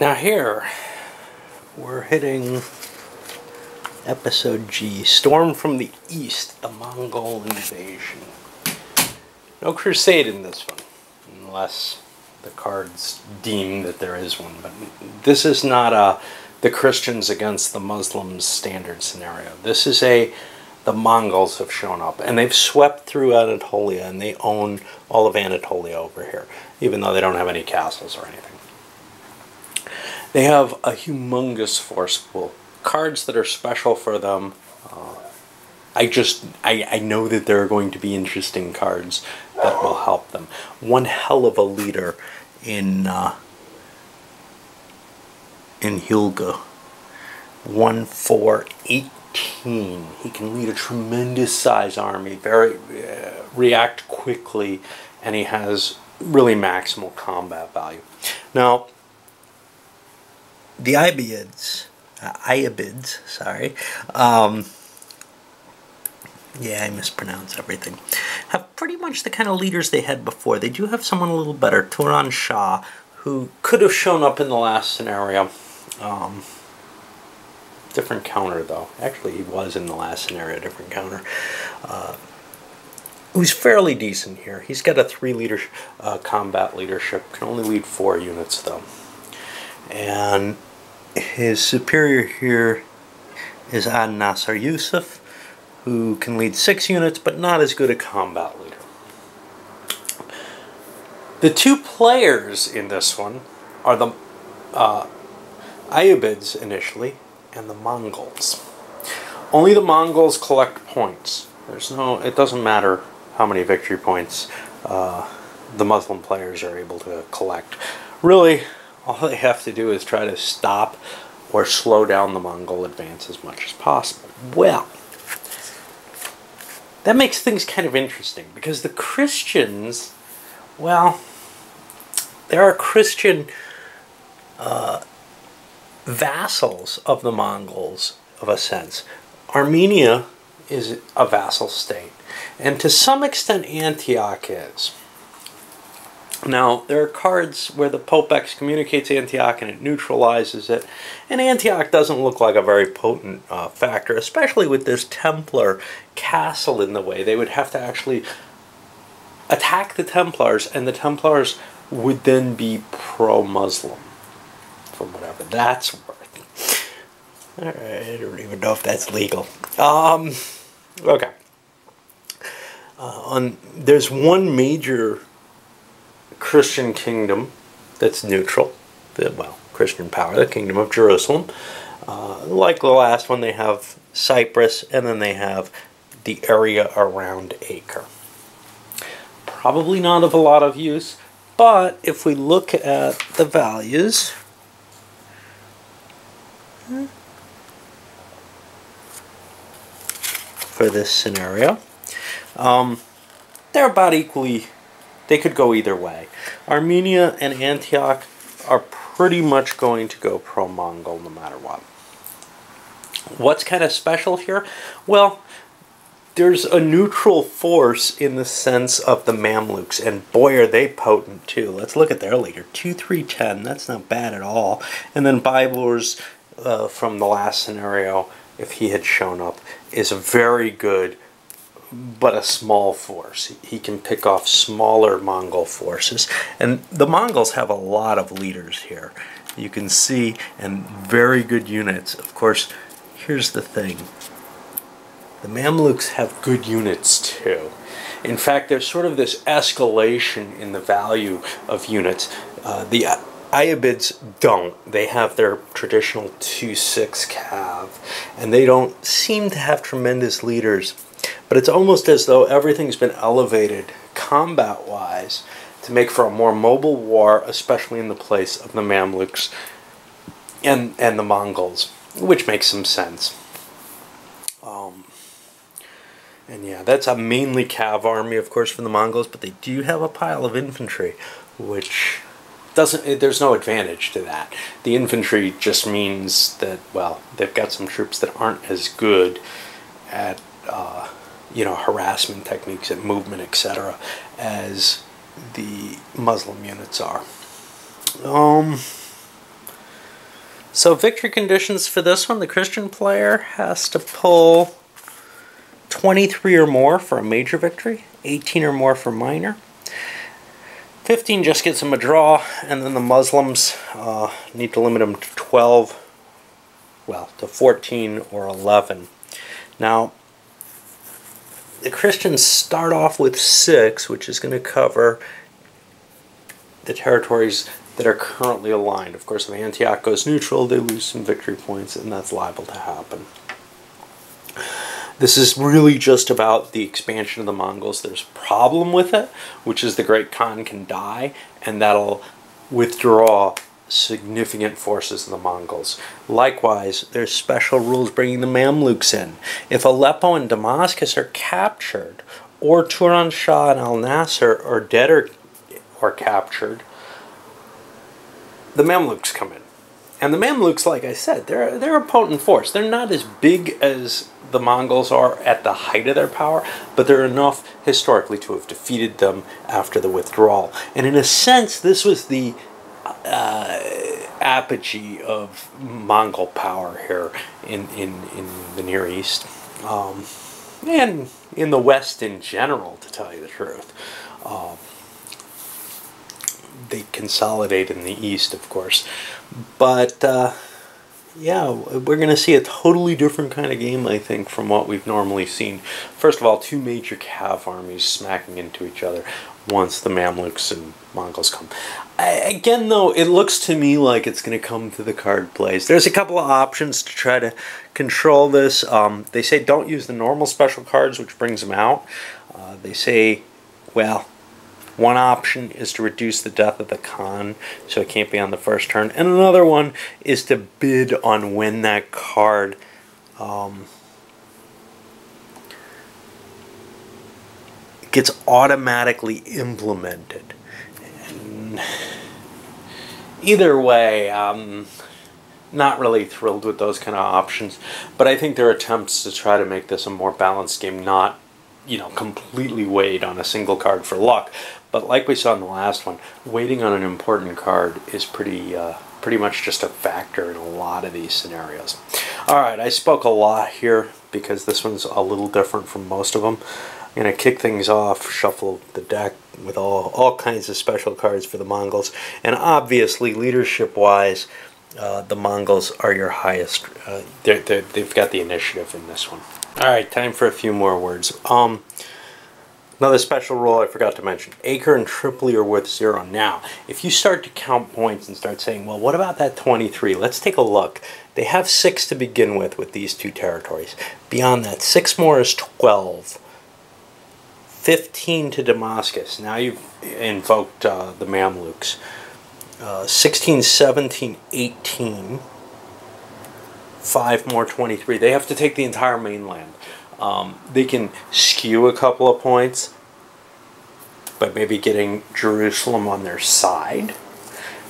Now here, we're hitting Episode G, Storm from the East, the Mongol Invasion. No crusade in this one, unless the cards deem that there is one. But this is not the Christians against the Muslims standard scenario. This is the Mongols have shown up, and they've swept through Anatolia, and they own all of Anatolia over here, even though they don't have any castles or anything. They have a humongous force pool. Cards that are special for them. I know that there are going to be interesting cards that will help them. One hell of a leader in Hilga. 1/4/18. He can lead a tremendous size army, very react quickly, and he has really maximal combat value. Now, the Ayyubids, sorry. Yeah, I mispronounce everything. Have pretty much the kind of leaders they had before. They do have someone a little better, Turan Shah, who could have shown up in the last scenario. Different counter, though. Actually, he was in the last scenario, different counter. Who's fairly decent here. He's got a 3 combat leadership. Can only lead 4 units, though. And his superior here is Ad Nasser Yusuf, who can lead 6 units, but not as good a combat leader. The 2 players in this one are the Ayyubids initially, and the Mongols. Only the Mongols collect points. It doesn't matter how many victory points the Muslim players are able to collect. Really, all they have to do is try to stop or slow down the Mongol advance as much as possible. Well, that makes things kind of interesting, because the Christians, well, there are Christian vassals of the Mongols, of a sense. Armenia is a vassal state, and to some extent Antioch is. Now, there are cards where the Pope excommunicates Antioch and it neutralizes it, and Antioch doesn't look like a very potent factor, especially with this Templar castle in the way. They would have to actually attack the Templars, and the Templars would then be pro-Muslim, for whatever that's worth. Alright, I don't even know if that's legal. Okay. There's one major Christian kingdom that's neutral, Christian power, the Kingdom of Jerusalem. Like the last one, they have Cyprus, and then they have the area around Acre. Probably not of a lot of use, but if we look at the values, for this scenario, they're about equally. They could go either way. Armenia and Antioch are pretty much going to go pro-Mongol no matter what. What's kind of special here? Well, there's a neutral force in the sense of the Mamluks, and boy are they potent too. Let's look at their leader, 2-3-10. That's not bad at all. And then Byburs from the last scenario, if he had shown up, is very good, but a small force. He can pick off smaller Mongol forces. And the Mongols have a lot of leaders here. You can see, and very good units. Of course, here's the thing. The Mamluks have good units too. In fact, there's sort of this escalation in the value of units. The Ayyubids don't. They have their traditional 2-6 cav, and they don't seem to have tremendous leaders. But it's almost as though everything's been elevated combat-wise to make for a more mobile war, especially in the place of the Mamluks and the Mongols, which makes some sense. And yeah, that's a mainly cav army, of course, for the Mongols, but they do have a pile of infantry, which there's no advantage to that. The infantry just means that, well, they've got some troops that aren't as good at harassment techniques and movement, etc., as the Muslim units are. So victory conditions for this one, the Christian player has to pull 23 or more for a major victory, 18 or more for minor. 15 just gets them a draw, and then the Muslims need to limit them to 12, well, to 14 or 11. Now, the Christians start off with 6, which is going to cover the territories that are currently aligned. Of course, if Antioch goes neutral, they lose some victory points, and that's liable to happen. This is really just about the expansion of the Mongols. There's a problem with it, which is the Great Khan can die, and that'll withdraw significant forces of the Mongols. Likewise, there's special rules bringing the Mamluks in. If Aleppo and Damascus are captured, or Turan Shah and Al Nasser are dead or captured, the Mamluks come in. And the Mamluks, like I said, they're a potent force. They're not as big as the Mongols are at the height of their power, but they're enough historically to have defeated them after the withdrawal. And in a sense, this was the apogee of Mongol power here in the Near East. And in the West in general, to tell you the truth. They consolidate in the East, of course. But, yeah, we're going to see a totally different kind of game, I think, from what we've normally seen. First of all, 2 major cav armies smacking into each other once the Mamluks and Mongols come. Again, though, it looks to me like it's going to come to the card plays. There's a couple of options to try to control this. They say don't use the normal special cards, which brings them out. They say, well, one option is to reduce the death of the Khan, so it can't be on the first turn. And another one is to bid on when that card gets automatically implemented. And either way, I'm not really thrilled with those kind of options, but I think there are attempts to try to make this a more balanced game, not, you know, completely weighed on a single card for luck. But like we saw in the last one, waiting on an important card is pretty much just a factor in a lot of these scenarios. Alright, I spoke a lot here because this one's a little different from most of them. I'm going to kick things off, shuffle the deck with all kinds of special cards for the Mongols. And obviously, leadership-wise, the Mongols are your highest. They've got the initiative in this one. Alright, time for a few more words. Another special rule I forgot to mention. Acre and Tripoli are worth 0. Now, if you start to count points and start saying, well, what about that 23? Let's take a look. They have 6 to begin with these 2 territories. Beyond that, 6 more is 12. 15 to Damascus. Now you've invoked the Mamluks. 16, 17, 18. 5 more, 23. They have to take the entire mainland. They can skew a couple of points by maybe getting Jerusalem on their side.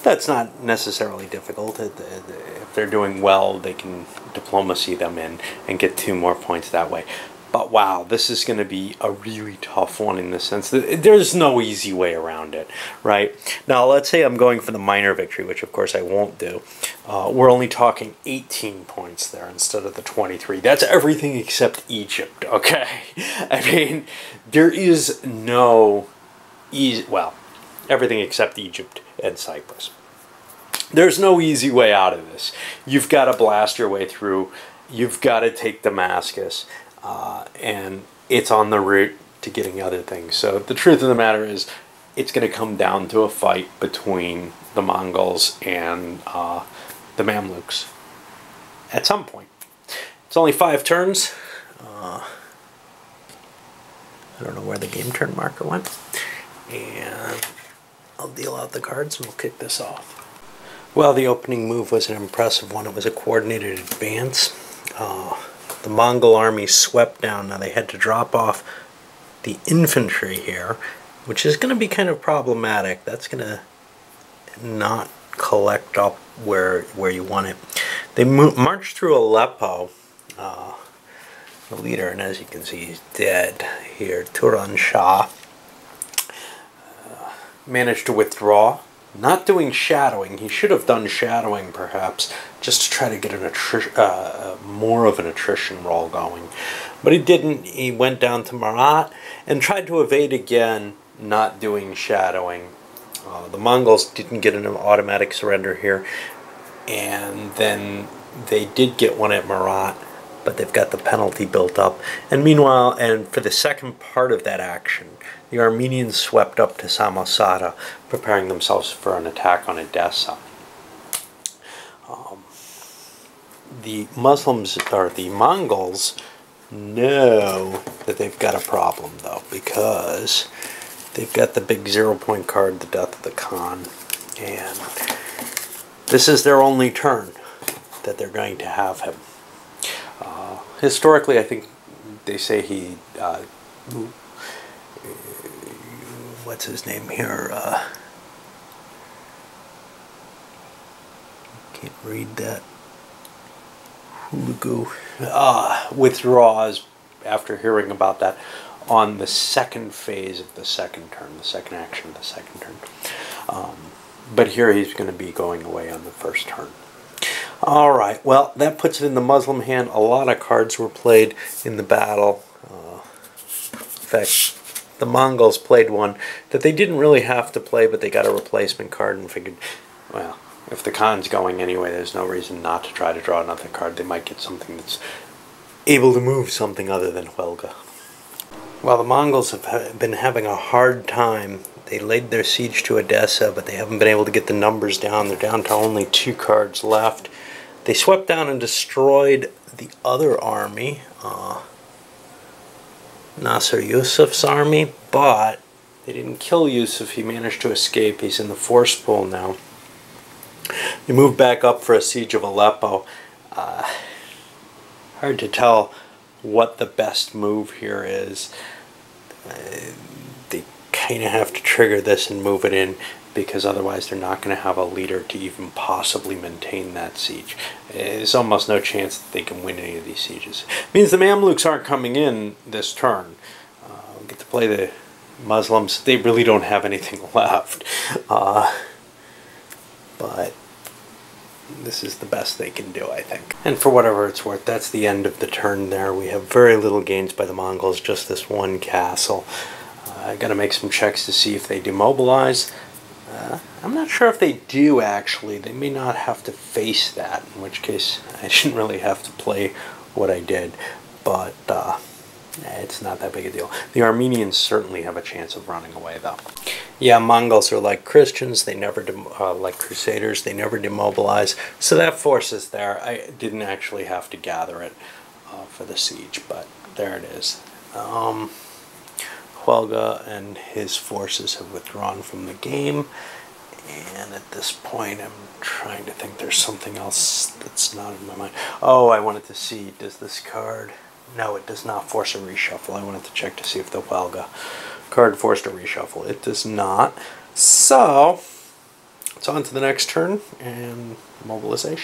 That's not necessarily difficult. If they're doing well, they can diplomacy them in and get 2 more points that way. But wow, this is going to be a really tough one in the sense that there's no easy way around it, right? Now, let's say I'm going for the minor victory, which of course I won't do. We're only talking 18 points there instead of the 23. That's everything except Egypt, okay? I mean, there is no easy, well, everything except Egypt and Cyprus. There's no easy way out of this. You've got to blast your way through. You've got to take Damascus. And it's on the route to getting other things. So the truth of the matter is it's going to come down to a fight between the Mongols and the Mamluks at some point. It's only 5 turns. I don't know where the game turn marker went. And I'll deal out the cards and we'll kick this off. Well, the opening move was an impressive one. It was a coordinated advance. The Mongol army swept down. Now they had to drop off the infantry here, which is going to be kind of problematic. That's going to not collect up where you want it. They marched through Aleppo. The leader, and as you can see, he's dead here. Turan Shah managed to withdraw not doing shadowing. He should have done shadowing, perhaps, just to try to get more of an attrition roll going. But he didn't. He went down to Marat and tried to evade again, not doing shadowing. The Mongols didn't get an automatic surrender here, and then they did get one at Marat, but they've got the penalty built up. And meanwhile, and for the second part of that action, the Armenians swept up to Samosata, preparing themselves for an attack on Edessa. The Muslims, or the Mongols, know that they've got a problem, though, because they've got the big 0-point card, the Death of the Khan, and this is their only turn that they're going to have him. Historically, I think they say he, what's his name here? Can't read that. Hulagu withdraws after hearing about that on the second phase of the second turn, the second action of the second turn. But here he's going to be going away on the first turn. All right, well, that puts it in the Muslim hand. A lot of cards were played in the battle. In fact, the Mongols played one that they didn't really have to play, but they got a replacement card and figured, well, if the Khan's going anyway, there's no reason not to try to draw another card. They might get something that's able to move something other than Huelga. Well, the Mongols have been having a hard time. They laid their siege to Edessa, but they haven't been able to get the numbers down. They're down to only 2 cards left. They swept down and destroyed the other army, Nasser Yusuf's army, but they didn't kill Yusuf. He managed to escape. He's in the force pool now. They moved back up for a siege of Aleppo. Hard to tell what the best move here is. They kind of have to trigger this and move it in, because otherwise they're not going to have a leader to even possibly maintain that siege. There's almost no chance that they can win any of these sieges. It means the Mamluks aren't coming in this turn. We get to play the Muslims. They really don't have anything left. But this is the best they can do, I think. And for whatever it's worth, that's the end of the turn there. We have very little gains by the Mongols, just this one castle. I got to make some checks to see if they demobilize. I'm not sure if they do, actually. They may not have to face that, in which case I shouldn't really have to play what I did. But it's not that big a deal. The Armenians certainly have a chance of running away, though. Yeah, Mongols are like Christians. They never, like Crusaders, they never demobilize. So that force is there. I didn't actually have to gather it for the siege, but there it is. Huelga and his forces have withdrawn from the game, and at this point I'm trying to think there's something else that's not in my mind. Oh, I wanted to see, does this card... No, it does not force a reshuffle. I wanted to check to see if the Huelga card forced a reshuffle. It does not. So, it's on to the next turn and mobilization.